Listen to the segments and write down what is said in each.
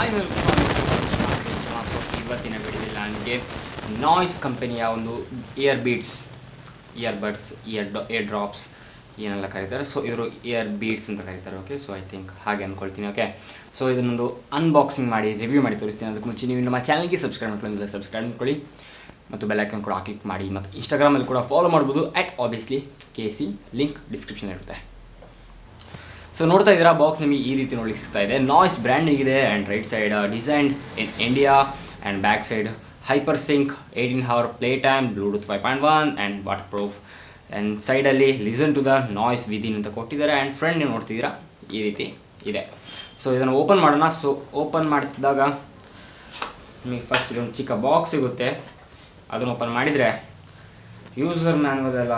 Hi welcome so ಇವತ್ತಿನ ವಿಡಿಯೋದಲ್ಲಿ ನನಗೆ ನಾಯ್ಸ್ ಕಂಪನಿಯ ಒಂದು ಇಯರ್ಬಡ್ಸ್ ಇಯರ್ ಡ್ರಾಪ್ಸ್ ಏನೆಲ್ಲ ಕರೀತಾರೆ. ಸೊ ಇವರು ಇಯರ್ ಬೀಡ್ಸ್ ಅಂತ ಕರೀತಾರೆ. ಓಕೆ, ಸೊ ಐ ಥಿಂಕ್ ಹಾಗೆ ಅಂದ್ಕೊಳ್ತೀನಿ. ಓಕೆ, ಸೊ ಇದನ್ನೊಂದು ಅನ್ಬಾಕ್ಸಿಂಗ್ ಮಾಡಿ ರಿವ್ಯೂ ಮಾಡಿ ತೋರಿಸ್ತೀನಿ. ಅದಕ್ಕೆ ಮುಂಚೆ ನೀವು ನಮ್ಮ ಚಾನಲ್ಗೆ ಸಬ್ಸ್ಕ್ರೈಬ್ ಮಾಡ್ಕೊಳ್ಳಿ, ಸಬ್ಸ್ಕ್ರೈಬ್ ಮಾಡ್ಕೊಳ್ಳಿ ಮತ್ತು ಬೆಲ್ ಐಕಾನ್ ಕೂಡ ಕ್ಲಿಕ್ ಮಾಡಿ. ಮತ್ತು ಇನ್ಸ್ಟಾಗ್ರಾಮಲ್ಲಿ ಕೂಡ ಫಾಲೋ ಮಾಡ್ಬೋದು @obviously KC, ಲಿಂಕ್ ಡಿಸ್ಕ್ರಿಪ್ಷನ್ ಇರುತ್ತೆ. ಸೊ ನೋಡ್ತಾ ಇದ್ದೀರಾ, ಬಾಕ್ಸ್ ನಿಮಗೆ ಈ ರೀತಿ ನೋಡ್ಲಿಕ್ಕೆ ಸಿಗ್ತಾ ಇದೆ. ನಾಯ್ಸ್ ಬ್ರ್ಯಾಂಡಿಂಗ್ ಇದೆ and right side designed in India and back side hyper sync 18 hour play time, Bluetooth 5.1 and waterproof. And ಸೈಡಲ್ಲಿ listen to the noise within ಅಂತ ಕೊಟ್ಟಿದ್ದಾರೆ. ಆ್ಯಂಡ್ ಫ್ರಂಟ್ ನೀವು ನೋಡ್ತಿದ್ದೀರಾ ಈ ರೀತಿ ಇದೆ. ಸೊ ಇದನ್ನು ಓಪನ್ ಮಾಡೋಣ. ಸೊ ಓಪನ್ ಮಾಡ್ತಿದ್ದಾಗ ನಿಮಗೆ ಫಸ್ಟ್ ಇದೊಂದು ಚಿಕ್ಕ ಬಾಕ್ಸ್ ಸಿಗುತ್ತೆ. ಅದನ್ನು ಓಪನ್ ಮಾಡಿದರೆ ಯೂಸರ್ ಮ್ಯಾನ್ಯಲ್ ಎಲ್ಲ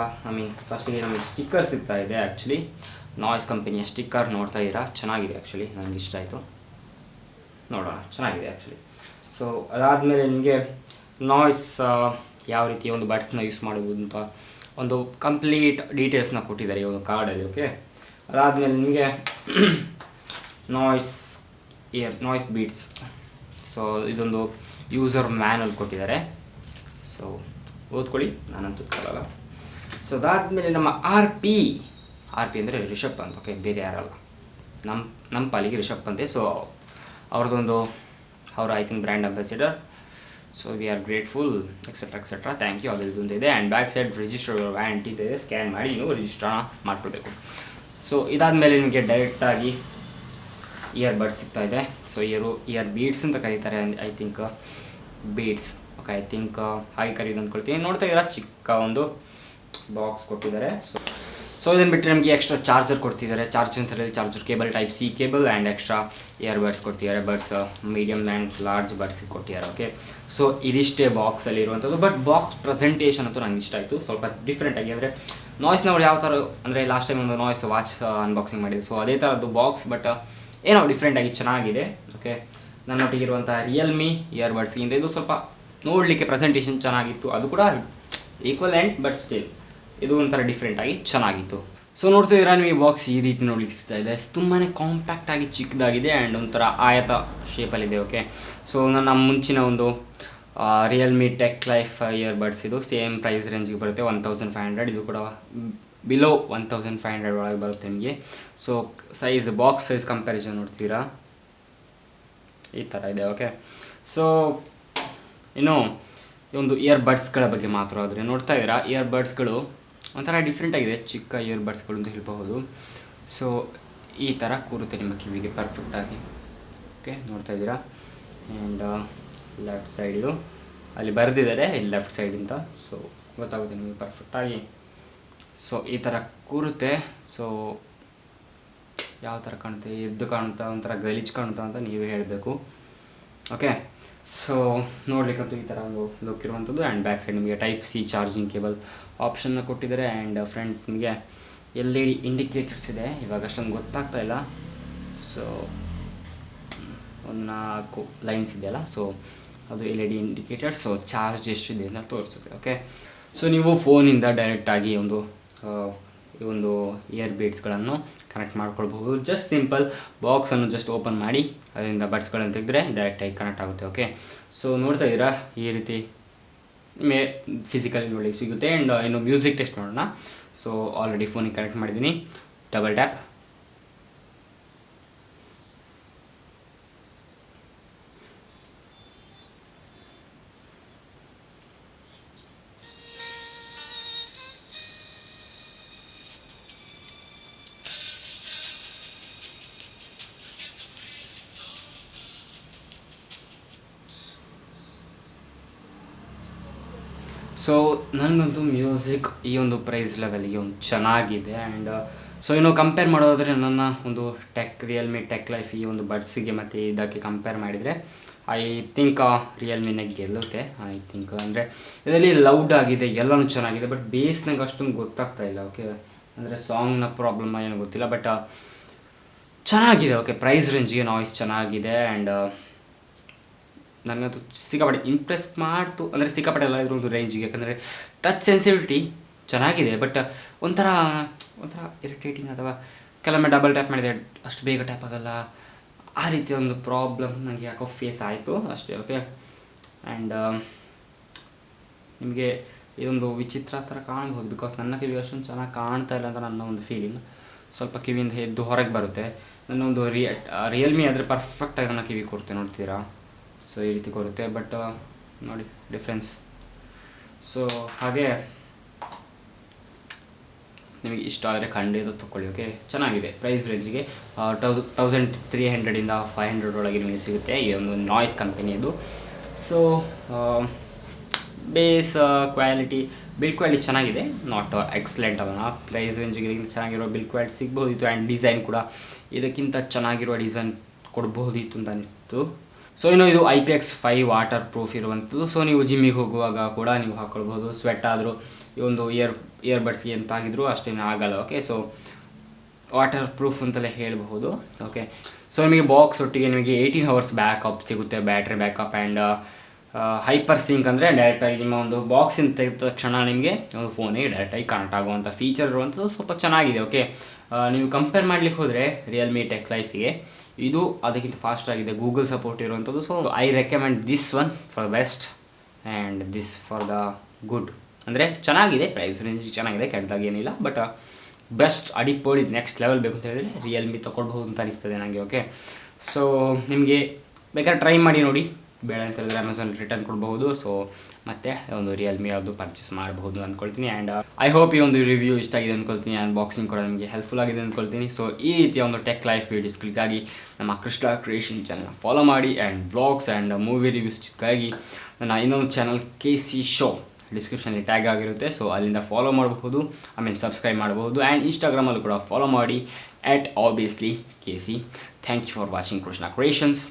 ಫಸ್ಟಿಗೆ ನಮಗೆ ಸ್ಟಿಕ್ಕರ್ ಸಿಗ್ತಾ ಇದೆ. ಆ್ಯಕ್ಚುಲಿ ನಾಯ್ಸ್ ಕಂಪನಿಯ ಸ್ಟಿಕ್ಕರ್ ನೋಡ್ತಾ ಇದ್ದೀರಾ, ಚೆನ್ನಾಗಿದೆ. ಆ್ಯಕ್ಚುಲಿ ನನಗೆ ಇಷ್ಟ ಆಯಿತು, ನೋಡೋಣ, ಚೆನ್ನಾಗಿದೆ ಆ್ಯಕ್ಚುಲಿ. ಸೊ ಅದಾದಮೇಲೆ ನಿಮಗೆ ನಾಯ್ಸ್ ಯಾವ ರೀತಿ ಒಂದು ಬಡ್ಸ್ನ ಯೂಸ್ ಮಾಡೋದು ಅಂತ ಒಂದು ಕಂಪ್ಲೀಟ್ ಡೀಟೇಲ್ಸ್ನ ಕೊಟ್ಟಿದ್ದಾರೆ ಈ ಒಂದು ಕಾರ್ಡಲ್ಲಿ. ಓಕೆ, ಅದಾದಮೇಲೆ ನಿಮಗೆ ನಾಯ್ಸ್ ಬೀಟ್ಸ್, ಸೊ ಇದೊಂದು ಯೂಸರ್ ಮ್ಯಾನುವಲ್ ಕೊಟ್ಟಿದ್ದಾರೆ. ಸೊ ಓದ್ಕೊಳ್ಳಿ, ನಾನಂತೂ ಕಳಲ್ಲ. ಸೊ ಅದಾದಮೇಲೆ ನಮ್ಮ ಆರ್ ಪಿ ಅಂದರೆ ರಿಷಬ್ ಪಂತ್. ಓಕೆ, ಬೇರೆ ಯಾರಲ್ಲ, ನಮ್ಮ ಪಾಲಿಗೆ ರಿಷಬ್ ಪಂತೆ. ಸೊ ಅವ್ರದ್ದೊಂದು I think brand ambassador. So we are grateful etcetera thank you ಅದರದ್ದು ಇದೆ. And back side register warranty ಇದೆ, ಸ್ಕ್ಯಾನ್ ಮಾಡಿ ನೀವು ರಿಜಿಸ್ಟರ್ನ ಮಾಡ್ಕೊಳ್ಬೇಕು. ಸೊ ಇದಾದಮೇಲೆ ನಿಮಗೆ ಡೈರೆಕ್ಟಾಗಿ ಇಯರ್ಬಡ್ಸ್ ಸಿಗ್ತಾ ಇದೆ. ಸೊ ಇಯರ್ ಬೀಡ್ಸ್ ಅಂತ ಕರೀತಾರೆ, I think beads. Okay, I think ಹಾಗೆ ಕರೀದು ಅಂದ್ಕೊಳ್ತೀನಿ. ನೋಡ್ತಾ ಇದ್ದೀರಾ, ಚಿಕ್ಕ ಒಂದು ಬಾಕ್ಸ್ ಕೊಟ್ಟಿದ್ದಾರೆ. ಸೊ ಇದನ್ನು ಬಿಟ್ಟರೆ ನಮಗೆ ಎಕ್ಸ್ಟ್ರಾ ಚಾರ್ಜರ್ ಕೊಡ್ತಿದ್ದಾರೆ. Charger cable type C cable and extra earbuds ಕೊಡ್ತಿದ್ದಾರೆ. ಬಡ್ಸ್ ಮೀಡಿಯಮ್ ಆ್ಯಂಡ್ ಲಾರ್ಜ್ ಬಡ್ಸಿಗೆ ಕೊಟ್ಟಿದ್ದಾರೆ. ಓಕೆ, ಸೊ ಇದಿಷ್ಟೇ ಬಾಕ್ಸಲ್ಲಿ ಇರುವಂಥದ್ದು. ಬಟ್ ಬಾಕ್ಸ್ ಪ್ರೆಸೆಂಟೇಷನ್ ಅಂತೂ ನನಗೆ ಇಷ್ಟ ಆಯಿತು, ಸ್ವಲ್ಪ ಡಿಫ್ರೆಂಟಾಗಿ. ಅಂದರೆ ನಾಯ್ಸ್ನವ್ರು ಯಾವ ಥರ ಅಂದರೆ ಲಾಸ್ಟ್ ಟೈಮ್ ಒಂದು ನಾಯ್ಸ್ ವಾಚ್ ಅನ್ಬಾಕ್ಸಿಂಗ್ ಮಾಡಿದ್ದು, ಸೊ ಅದೇ ಥರದ್ದು ಬಾಕ್ಸ್, ಬಟ್ ಏನೋ ಡಿಫ್ರೆಂಟಾಗಿ ಚೆನ್ನಾಗಿದೆ. ಓಕೆ, ನನ್ನೊಟ್ಟಿಗಿರುವಂಥ ರಿಯಲ್ಮಿ ಇಯರ್ಬಡ್ಸ್ಗಿಂತ ಇದು ಸ್ವಲ್ಪ ನೋಡಲಿಕ್ಕೆ ಪ್ರೆಸೆಂಟೇಷನ್ ಚೆನ್ನಾಗಿತ್ತು. ಅದು ಕೂಡ ಈಕ್ವಲೆಂಟ್, ಬಟ್ ಸ್ಟಿಲ್ ಇದು ಒಂಥರ ಡಿಫ್ರೆಂಟಾಗಿ ಚೆನ್ನಾಗಿತ್ತು. ಸೊ ನೋಡ್ತಿದ್ದೀರಾ, ನೀವು ಈ ಬಾಕ್ಸ್ ಈ ರೀತಿ ನೋಡ್ಲಿಕ್ಕೆ ಸಿಗ್ತಾ ಇದೆ. ತುಂಬಾ ಕಾಂಪ್ಯಾಕ್ಟಾಗಿ ಚಿಕ್ಕದಾಗಿದೆ ಆ್ಯಂಡ್ ಒಂಥರ ಆಯತ ಶೇಪಲ್ಲಿದೆ. ಓಕೆ, ಸೊ ನನ್ನ ಮುಂಚಿನ ಒಂದು ರಿಯಲ್ಮಿ ಟೆಕ್ ಲೈಫ್ ಇಯರ್ಬಡ್ಸ್, ಇದು ಸೇಮ್ ಪ್ರೈಸ್ ರೇಂಜಿಗೆ ಬರುತ್ತೆ, 1500. ಇದು ಕೂಡ ಬಿಲೋ 1500 ಒಳಗೆ ಬರುತ್ತೆ ನಿಮಗೆ. ಸೊ ಬಾಕ್ಸ್ ಸೈಜ್ ಕಂಪ್ಯಾರಿಸನ್ ನೋಡ್ತೀರಾ ಈ ಥರ ಇದೆ. ಓಕೆ, ಸೊ ಇನ್ನು ಈ ಒಂದು ಇಯರ್ಬಡ್ಸ್ಗಳ ಬಗ್ಗೆ ಮಾತಾಡಿದ್ರೆ ನೋಡ್ತಾ ಇದ್ದೀರಾ, ಇಯರ್ಬಡ್ಸ್ಗಳು ಒಂಥರ ಡಿಫ್ರೆಂಟಾಗಿದೆ, ಚಿಕ್ಕ ಇಯರ್ಬಡ್ಸ್ಗಳು ಅಂತ ಹೇಳ್ಬಹುದು. ಸೊ ಈ ಥರ ಕೂರುತ್ತೆ ನಿಮ್ಮ ಕಿವಿಗೆ ಪರ್ಫೆಕ್ಟಾಗಿ. ಓಕೆ, ನೋಡ್ತಾ ಇದ್ದೀರಾ. ಆ್ಯಂಡ್ ಲೆಫ್ಟ್ ಸೈಡ್ ಇದು ಅಲ್ಲಿ ಬರೆದಿದ್ದಾರೆ, ಇಲ್ಲಿ ಲೆಫ್ಟ್ ಸೈಡ್ ಅಂತ. ಸೊ ಗೊತ್ತಾಗುತ್ತೆ ನಿಮಗೆ ಪರ್ಫೆಕ್ಟಾಗಿ. ಸೊ ಈ ಥರ ಕೂರುತ್ತೆ. ಸೊ ಯಾವ ಥರ ಕಾಣುತ್ತೆ, ಎದ್ದು ಕಾಣುತ್ತಾ, ಒಂಥರ ಗಲೀಜು ಕಾಣುತ್ತಾ ಅಂತ ನೀವೇ ಹೇಳಬೇಕು. ಓಕೆ, ಸೊ ನೋಡಲಿಕ್ಕಂತೂ ಈ ಥರ ಒಂದು ಲುಕ್ ಇರುವಂಥದ್ದು. ಆ್ಯಂಡ್ ಬ್ಯಾಕ್ ಸೈಡ್ ನಿಮಗೆ ಟೈಪ್ C ಚಾರ್ಜಿಂಗ್ ಕೇಬಲ್ ಆಪ್ಷನ್ನ ಕೊಟ್ಟಿದ್ದಾರೆ. ಆ್ಯಂಡ್ ಫ್ರಂಟ್ ನಿಮಗೆ LED ಇಂಡಿಕೇಟರ್ಸ್ ಇದೆ. ಇವಾಗ ಅಷ್ಟೊಂದು ಗೊತ್ತಾಗ್ತಾ ಇಲ್ಲ. ಸೊ ಒಂದು 4 ಲೈನ್ಸ್ ಇದೆಯಲ್ಲ, ಸೊ ಅದು LED ಇಂಡಿಕೇಟರ್. ಸೊ ಚಾರ್ಜ್ ಎಷ್ಟಿದೆ ಅಂತ ತೋರಿಸುತ್ತೆ. ಓಕೆ, ಸೊ ನೀವು ಫೋನಿಂದ ಡೈರೆಕ್ಟಾಗಿ ಈ ಒಂದು ಇಯರ್ ಬೀಡ್ಸ್ಗಳನ್ನು ಕನೆಕ್ಟ್ ಮಾಡ್ಕೊಳ್ಬಹುದು. ಜಸ್ಟ್ ಸಿಂಪಲ್ ಬಾಕ್ಸನ್ನು ಜಸ್ಟ್ ಓಪನ್ ಮಾಡಿ ಅದರಿಂದ ಬಡ್ಸ್ಗಳನ್ನು ತೆಗೆದ್ರೆ ಡೈರೆಕ್ಟಾಗಿ ಕನೆಕ್ಟ್ ಆಗುತ್ತೆ. ಓಕೆ, ಸೊ ನೋಡ್ತಾ ಇದ್ದೀರಾ, ಈ ರೀತಿ ನಿಮಗೆ ಫಿಸಿಕಲಿ ನೋಡಲಿಕ್ಕೆ ಸಿಗುತ್ತೆ. ಆ್ಯಂಡ್ ಇನ್ನು ಮ್ಯೂಸಿಕ್ ಟೆಸ್ಟ್ ಮಾಡೋಣ. ಸೊ ಆಲ್ರೆಡಿ ಫೋನಿಗೆ ಕನೆಕ್ಟ್ ಮಾಡಿದ್ದೀನಿ, ಡಬಲ್ ಟ್ಯಾಪ್. ಸೊ ನನಗಂತೂ ಮ್ಯೂಸಿಕ್ ಈ ಒಂದು ಪ್ರೈಸ್ ಲೆವೆಲ್ಗೆ ಒಂದು ಚೆನ್ನಾಗಿದೆ. ಆ್ಯಂಡ್ ಸೊ ಇನ್ನು ಕಂಪೇರ್ ಮಾಡೋದಾದರೆ ನನ್ನ ಒಂದು ರಿಯಲ್ಮಿ ಟೆಕ್ ಲೈಫ್ ಈ ಒಂದು ಬಡ್ಸಿಗೆ ಮತ್ತು ಇದಕ್ಕೆ ಕಂಪೇರ್ ಮಾಡಿದರೆ ಐ ಥಿಂಕ್ ರಿಯಲ್ಮಿನೇ ಗೆಲ್ಲುತ್ತೆ. ಐ ಥಿಂಕ್ ಅಂದರೆ ಇದರಲ್ಲಿ ಲೌಡ್ ಆಗಿದೆ, ಎಲ್ಲನೂ ಚೆನ್ನಾಗಿದೆ, ಬಟ್ ಬೇಸ್ನಾಗ ಅಷ್ಟೊಂದು ಗೊತ್ತಾಗ್ತಾ ಇಲ್ಲ. ಓಕೆ, ಅಂದರೆ ಸಾಂಗ್ನ ಪ್ರಾಬ್ಲಮ್ ಏನೋ ಗೊತ್ತಿಲ್ಲ, ಬಟ್ ಚೆನ್ನಾಗಿದೆ. ಓಕೆ, ಪ್ರೈಸ್ ರೇಂಜಿಗೆ ನಾಯ್ಸ್ ಚೆನ್ನಾಗಿದೆ. ಆ್ಯಂಡ್ ನನಗಂತೂ ಸಿಕ್ಕಾಪಟ್ಟೆ ಇಂಪ್ರೆಸ್ ಮಾಡ್ತು, ಅಂದರೆ ಸಿಕ್ಕಾಪಟ್ಟೆ ಎಲ್ಲ ಇದ್ರ ಒಂದು ರೇಂಜಿಗೆ. ಯಾಕಂದರೆ ಟಚ್ ಸೆನ್ಸಿಟಿವಿಟಿ ಚೆನ್ನಾಗಿದೆ, ಬಟ್ ಒಂಥರ ಇರಿಟೇಟಿಂಗ್, ಅಥವಾ ಕೆಲವೊಮ್ಮೆ ಡಬಲ್ ಟ್ಯಾಪ್ ಮಾಡಿದರೆ ಅಷ್ಟು ಬೇಗ ಟ್ಯಾಪ್ ಆಗೋಲ್ಲ, ಆ ರೀತಿಯ ಒಂದು ಪ್ರಾಬ್ಲಮ್ ನನಗೆ ಯಾಕೋ ಫೇಸ್ ಆಯಿತು ಅಷ್ಟೇ. ಓಕೆ, ಆ್ಯಂಡ್ ನಿಮಗೆ ಇದೊಂದು ವಿಚಿತ್ರ ಥರ ಕಾಣ್ಬೋದು, ಬಿಕಾಸ್ ನನ್ನ ಕಿವಿ ಅಷ್ಟೊಂದು ಚೆನ್ನಾಗಿ ಕಾಣ್ತಾ ಇಲ್ಲ ಅಂತ ನನ್ನ ಒಂದು ಫೀಲಿಂಗ್. ಸ್ವಲ್ಪ ಕಿವಿಯಿಂದ ಎದ್ದು ಹೊರಗೆ ಬರುತ್ತೆ. ನನ್ನೊಂದು ರಿಯಲ್ಮಿ ಆದರೆ ಪರ್ಫೆಕ್ಟಾಗಿ ನನ್ನ ಕಿವಿ ಕೊಡುತ್ತೆ, ನೋಡ್ತೀರಾ. ಸೊ ಈ ರೀತಿ ಕೊಡುತ್ತೆ, ಬಟ್ ನೋಡಿ ಡಿಫ್ರೆನ್ಸ್. ಸೊ ಹಾಗೆ ನಿಮಗೆ ಇಷ್ಟ ಆದರೆ ಖಂಡಿತ ತೊಗೊಳ್ಳಿ. ಓಕೆ, ಚೆನ್ನಾಗಿದೆ. ಪ್ರೈಸ್ ರೇಂಜಿಗೆ 1300ಇಂದ 500 ಒಳಗೆ ನಿಮಗೆ ಸಿಗುತ್ತೆ. ಈ ಒಂದು ನಾಯ್ಸ್ ಕಂಪನಿಯದು. So bass quality, build quality ಚೆನ್ನಾಗಿದೆ, ನಾಟ್ ಎಕ್ಸಲೆಂಟ್ ಅದನ್ನು. ಪ್ರೈಸ್ ರೇಂಜಿಗೆ ಚೆನ್ನಾಗಿರೋ ಬಿಲ್ಡ್ ಕ್ವಾಲಿಟಿ ಸಿಗ್ಬೋದಿತ್ತು. ಆ್ಯಂಡ್ ಡಿಸೈನ್ ಕೂಡ ಇದಕ್ಕಿಂತ ಚೆನ್ನಾಗಿರುವ ಡಿಸೈನ್ ಕೊಡ್ಬೋದಿತ್ತು ಅಂತ ಅನಿಸ್ತು. ಸೊ ಇನ್ನು ಇದು IPX5 ವಾಟರ್ ಪ್ರೂಫ್ ಇರುವಂಥದ್ದು. ಸೊ ನೀವು ಜಿಮ್ಮಿಗೆ ಹೋಗುವಾಗ ಕೂಡ ನೀವು ಹಾಕ್ಕೊಳ್ಬೋದು. ಸ್ವೆಟ್ ಆದರೂ ಈ ಒಂದು ಇಯರ್ಬಡ್ಸ್ಗೆ ಎಂತಾಗಿದ್ರು ಅಷ್ಟೇನು ಆಗಲ್ಲ. ಓಕೆ, ಸೊ ವಾಟರ್ ಪ್ರೂಫ್ ಅಂತಲೇ ಹೇಳಬಹುದು. ಓಕೆ, ಸೊ ನಿಮಗೆ ಬಾಕ್ಸ್ ಒಟ್ಟಿಗೆ ನಿಮಗೆ 18 hours ಬ್ಯಾಕಪ್ ಸಿಗುತ್ತೆ, battery backup. And hyper sync ಅಂದರೆ ಡೈರೆಕ್ಟಾಗಿ ನಿಮ್ಮ ಒಂದು ಬಾಕ್ಸಿಂದ ತೆಗೆದ ತಕ್ಷಣ ನಿಮಗೆ ಒಂದು ಫೋನಿಗೆ ಡೈರೆಕ್ಟಾಗಿ ಕನೆಕ್ಟ್ ಆಗುವಂಥ ಫೀಚರ್ ಇರುವಂಥದ್ದು ಸ್ವಲ್ಪ ಚೆನ್ನಾಗಿದೆ. ಓಕೆ, ನೀವು ಕಂಪೇರ್ ಮಾಡಲಿಕ್ಕೆ ಹೋದರೆ ರಿಯಲ್ಮಿ ಟೆಕ್ ಲೈಫಿಗೆ ಇದು ಅದಕ್ಕಿಂತ ಫಾಸ್ಟ್ ಆಗಿದೆ. ಗೂಗಲ್ ಸಪೋರ್ಟ್ ಇರುವಂಥದ್ದು. So I recommend this one for the best and this for the good. ಅಂದರೆ ಚೆನ್ನಾಗಿದೆ, ಪ್ರೈಸ್ ರೇಂಜ್ ಚೆನ್ನಾಗಿದೆ, ಕೆಟ್ಟದಾಗಿ ಏನಿಲ್ಲ. ಬಟ್ ಬೆಸ್ಟ್ ಅಡಿಪೋಳಿ ನೆಕ್ಸ್ಟ್ ಲೆವೆಲ್ ಬೇಕು ಅಂತ ಹೇಳಿದರೆ ರಿಯಲ್ಮಿ ತೊಗೊಳ್ಬಹುದು ಅಂತ ಅನಿಸ್ತದೆ ನನಗೆ. ಓಕೆ, ಸೊ ನಿಮಗೆ ಬೇಕಾದ್ರೆ ಟ್ರೈ ಮಾಡಿ ನೋಡಿ, ಬೇಡ ಅಂತ ಹೇಳಿದ್ರೆ ಅಮೆಝಾನ್ ರಿಟರ್ನ್ ಕೊಡಬಹುದು. ಸೊ ಮತ್ತೆ ಒಂದು ರಿಯಲ್ಮಿ ಯಾವುದು ಪರ್ಚೇಸ್ ಮಾಡಬಹುದು ಅಂದ್ಕೊಳ್ತೀನಿ. ಆ್ಯಂಡ್ ಐ ಹೋಪ್ ಈ ಒಂದು ರಿವ್ಯೂ ಇಷ್ಟ ಆಗಿದೆ ಅಂದ್ಕೊಳ್ತೀನಿ. ಅನ್ಬಾಕ್ಸಿಂಗ್ ಕೂಡ ನಿಮಗೆ ಹೆಲ್ಪ್ಫುಲ್ ಆಗಿದೆ ಅಂದ್ಕೊಳ್ತೀನಿ. ಸೊ ಈ ರೀತಿಯ ಒಂದು ಟೆಕ್ ಲೈಫ್ ವೀಡಿಯೋಸ್ಗಳಿಗಾಗಿ ನಮ್ಮ ಕೃಷ್ಣ ಕ್ರಿಯೇಷನ್ ಚಾನಲ್ನ ಫಾಲೋ ಮಾಡಿ. ಆ್ಯಂಡ್ ವ್ಲಾಗ್ಸ್ ಆ್ಯಂಡ್ ಮೂವಿ ರಿವ್ಯೂಸ್ಗಾಗಿ ನನ್ನ ಇನ್ನೊಂದು ಚಾನಲ್ KC ಶೋ ಡಿಸ್ಕ್ರಿಪ್ಷನಲ್ಲಿ ಟ್ಯಾಗ್ ಆಗಿರುತ್ತೆ. ಸೊ ಅಲ್ಲಿಂದ ಫಾಲೋ ಮಾಡಬಹುದು, ಸಬ್ಸ್ಕ್ರೈಬ್ ಮಾಡಬಹುದು. ಆ್ಯಂಡ್ ಇನ್ಸ್ಟಾಗ್ರಾಮಲ್ಲೂ ಕೂಡ ಫಾಲೋ ಮಾಡಿ @obviously KC. Thank you for watching Krishna creations.